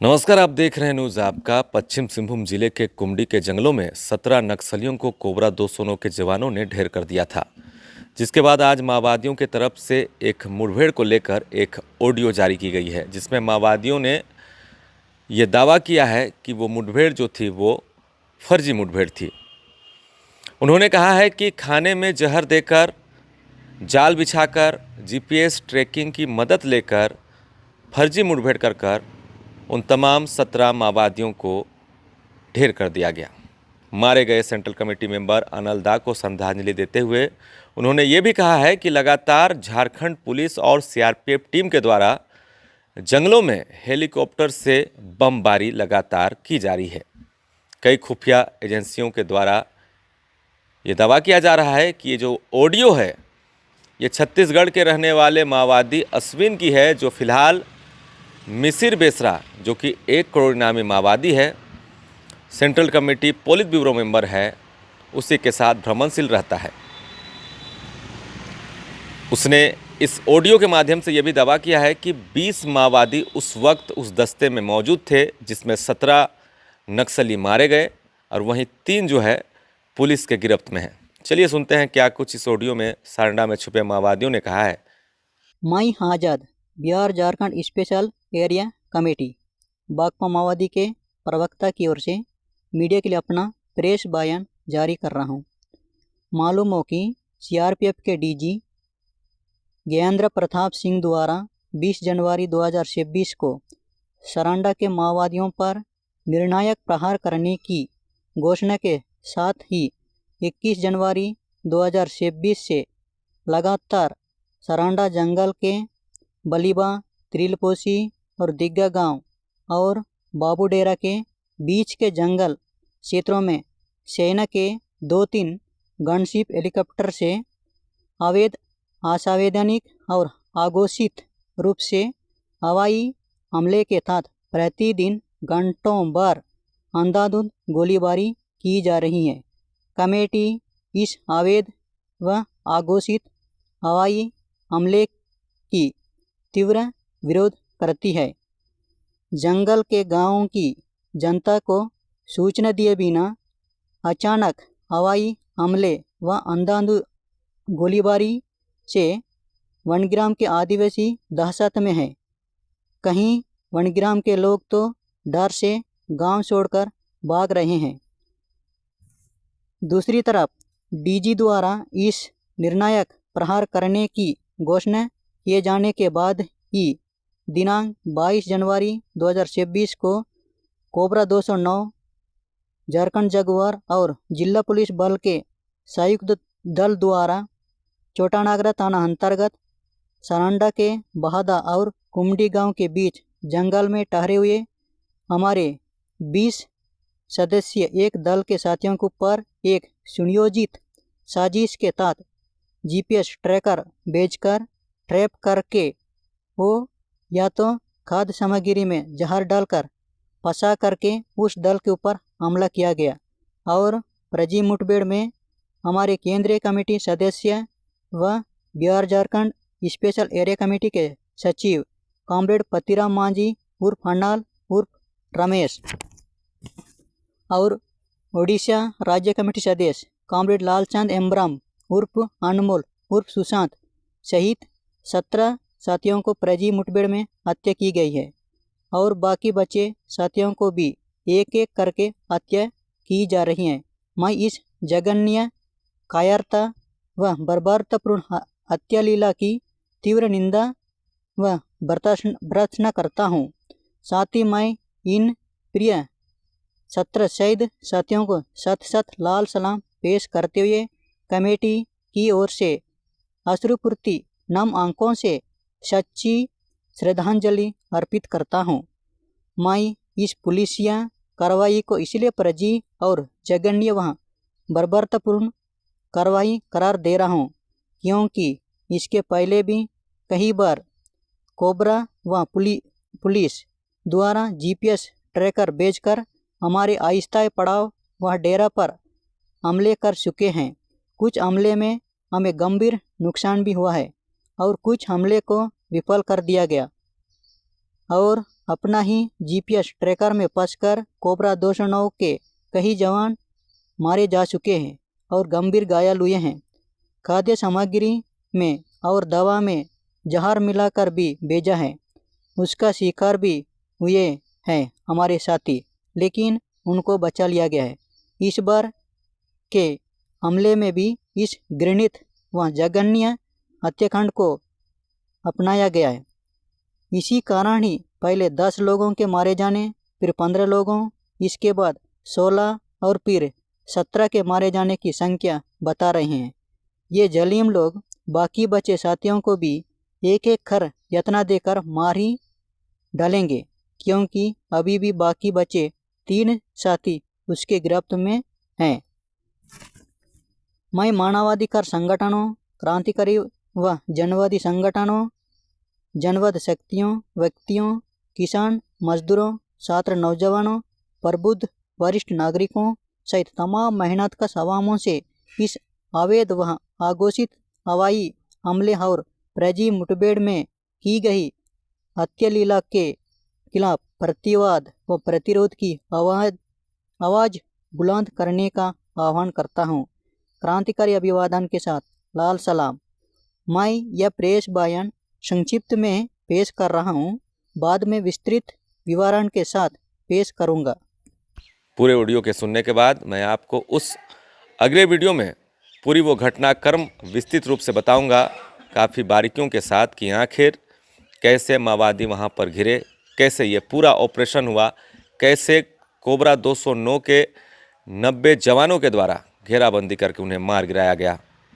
नमस्कार, आप देख रहे हैं न्यूज़ आपका। पश्चिम सिंहभूम जिले के कुमडी के जंगलों में 17 नक्सलियों को कोबरा 209 के जवानों ने ढेर कर दिया था, जिसके बाद आज माओवादियों की तरफ से एक मुठभेड़ को लेकर एक ऑडियो जारी की गई है, जिसमें माओवादियों ने ये दावा किया है कि वो मुठभेड़ जो थी वो फर्जी मुठभेड़ थी। उन्होंने कहा है कि खाने में जहर देकर, जाल बिछाकर, जीपीएस ट्रैकिंग की मदद लेकर फर्जी मुठभेड़ कर उन तमाम 17 माओवादियों को ढेर कर दिया गया। मारे गए सेंट्रल कमेटी मेंबर अनल दा को श्रद्धांजलि देते हुए उन्होंने ये भी कहा है कि लगातार झारखंड पुलिस और सीआरपीएफ टीम के द्वारा जंगलों में हेलीकॉप्टर से बमबारी लगातार की जा रही है। कई खुफिया एजेंसियों के द्वारा ये दावा किया जा रहा है कि ये जो ऑडियो है ये छत्तीसगढ़ के रहने वाले माओवादी अश्विन की है, जो फिलहाल मिसिर बेसरा, जो कि 1 करोड़ इनामी माओवादी है, central committee polit bureau member है, उसी के साथ भ्रमणशील रहता है। उसने इस ऑडियो के माध्यम से यह भी दावा किया है कि 20 माओवादी उस वक्त उस दस्ते में मौजूद थे, जिसमें 17 नक्सली मारे गए और वहीं 3 जो है पुलिस के गिरफ्त में हैं। चलिए सुनते हैं क्या कुछ इस ऑडियो में सारंडा में छुपे माओवादियों ने कहा है। मई आज़ाद Bihar Jharkhand special area committee बागपा माओवादी के प्रवक्ता की ओर से मीडिया के लिए अपना प्रेस बयान जारी कर रहा हूं। मालूम हो कि सीआरपीएफ के डीजी ज्ञेंद्र प्रताप सिंह द्वारा 20 जनवरी 2026 को सारंडा के माओवादियों पर निर्णायक प्रहार करने की घोषणा के साथ ही 21 जनवरी 2026 से लगातार सारंडा जंगल के बलिबा, त्रिलपोसी और दिग्गा गांव और बाबूडेरा के बीच के जंगल क्षेत्रों में सेना के 2-3 गनशिप हेलीकॉप्टर से अवैध, असावैधानिक और अघोषित रूप से हवाई हमले के तहत प्रतिदिन घंटों भर अंधाधुंध गोलीबारी की जा रही है। कमेटी इस अवैध व अघोषित हवाई हमले की तीव्र विरोध करती है। जंगल के गांवों की जनता को सूचना दिए बिना अचानक हवाई हमले व अंधाधुंध गोलीबारी से वनग्राम के आदिवासी दहशत में है। कहीं वनग्राम के लोग तो डर से गांव छोड़कर भाग रहे हैं। दूसरी तरफ डीजी द्वारा इस निर्णायक प्रहार करने की घोषणा किए जाने के बाद ही दिनांक 22 जनवरी 2026 को कोबरा 209 झारखंड जगुआर और जिला पुलिस बल के संयुक्त दल द्वारा चोटानागरा थाना अंतर्गत सारंडा के बहादा और कुमडी गांव के बीच जंगल में ठहरे हुए हमारे 20 सदस्य एक दल के साथियों के ऊपर एक सुनियोजित साजिश के तहत जीपीएस ट्रैकर भेजकर ट्रैप करके वो या तो खाद्य सामग्री में जहर डालकर फंसा करके उस दल के ऊपर हमला किया गया और फर्जी मुठभेड़ में हमारे केंद्रीय कमेटी सदस्य व Bihar Jharkhand special area committee के सचिव कॉमरेड पतिराम मांझी उर्फ हन्नाल उर्फ रमेश और ओडिशा राज्य कमेटी सदस्य कॉमरेड लालचंद एम्ब्राम उर्फ अनमोल उर्फ सुशांत सहित 17 साथियों को फर्जी मुठभेड़ में हत्या की गई है और बाकी बचे साथियों को भी एक एक करके हत्या की जा रही है। मैं इस जघन्य कायरता व बर्बरतापूर्ण हत्या लीला की तीव्र निंदा व भर्त्सना करता हूँ। साथ ही मैं इन प्रिय 17 शहीद साथियों को सत लाल सलाम पेश करते हुए कमेटी की ओर से अश्रुपूर्ति नम आंखों से सच्ची श्रद्धांजलि अर्पित करता हूँ। मैं इस पुलिसिया कार्रवाई को इसलिए फर्जी और जघन्य व बर्बरतापूर्ण कार्रवाई करार दे रहा हूँ क्योंकि इसके पहले भी कई बार कोबरा व पुलिस द्वारा जीपीएस ट्रैकर भेजकर हमारे आहिस्ता पड़ाव व डेरा पर हमले कर चुके हैं। कुछ हमले में हमें गंभीर नुकसान भी हुआ है और कुछ हमले को विफल कर दिया गया और अपना ही जीपीएस ट्रैकर में फंसकर कोबरा 209 के कई जवान मारे जा चुके हैं और गंभीर घायल हुए हैं। खाद्य सामग्री में और दवा में जहर मिलाकर भी भेजा है। उसका शिकार भी हुए हैं हमारे साथी, लेकिन उनको बचा लिया गया है। इस बार के हमले में भी इस घृणित व जघन्य हत्याकांड को अपनाया गया है। इसी कारण ही पहले 10 लोगों के मारे जाने, फिर 15 लोगों, इसके बाद 16 और फिर 17 के मारे जाने की संख्या बता रहे हैं। ये जालिम लोग बाकी बचे साथियों को भी एक एक खर यत्न देकर मार ही डालेंगे, क्योंकि अभी भी बाकी बचे 3 साथी उसके गिरफ्त में हैं। मैं मानवाधिकार संगठनों, क्रांतिकारी व जनवादी संगठनों, जनवाद शक्तियों, व्यक्तियों, किसान, मजदूरों, छात्र, नौजवानों, प्रबुद्ध वरिष्ठ नागरिकों सहित तमाम मेहनतकश अवामों से इस अवैध व अघोषित हवाई हमले और फर्जी मुठभेड़ में की गई हत्यालीला के खिलाफ प्रतिवाद व प्रतिरोध की आवाज़ बुलंद करने का आह्वान करता हूँ। क्रांतिकारी अभिवादन के साथ लाल सलाम। मैं यह प्रेस बयान संक्षिप्त में पेश कर रहा हूँ, बाद में विस्तृत विवरण के साथ पेश करूँगा। पूरे ऑडियो के सुनने के बाद मैं आपको उस अगले वीडियो में पूरी वो घटनाक्रम विस्तृत रूप से बताऊंगा, काफ़ी बारीकियों के साथ कि आखिर कैसे माओवादी वहां पर घिरे, कैसे ये पूरा ऑपरेशन हुआ, कैसे कोबरा 209 के 90 जवानों के द्वारा घेराबंदी करके उन्हें मार गिराया गया।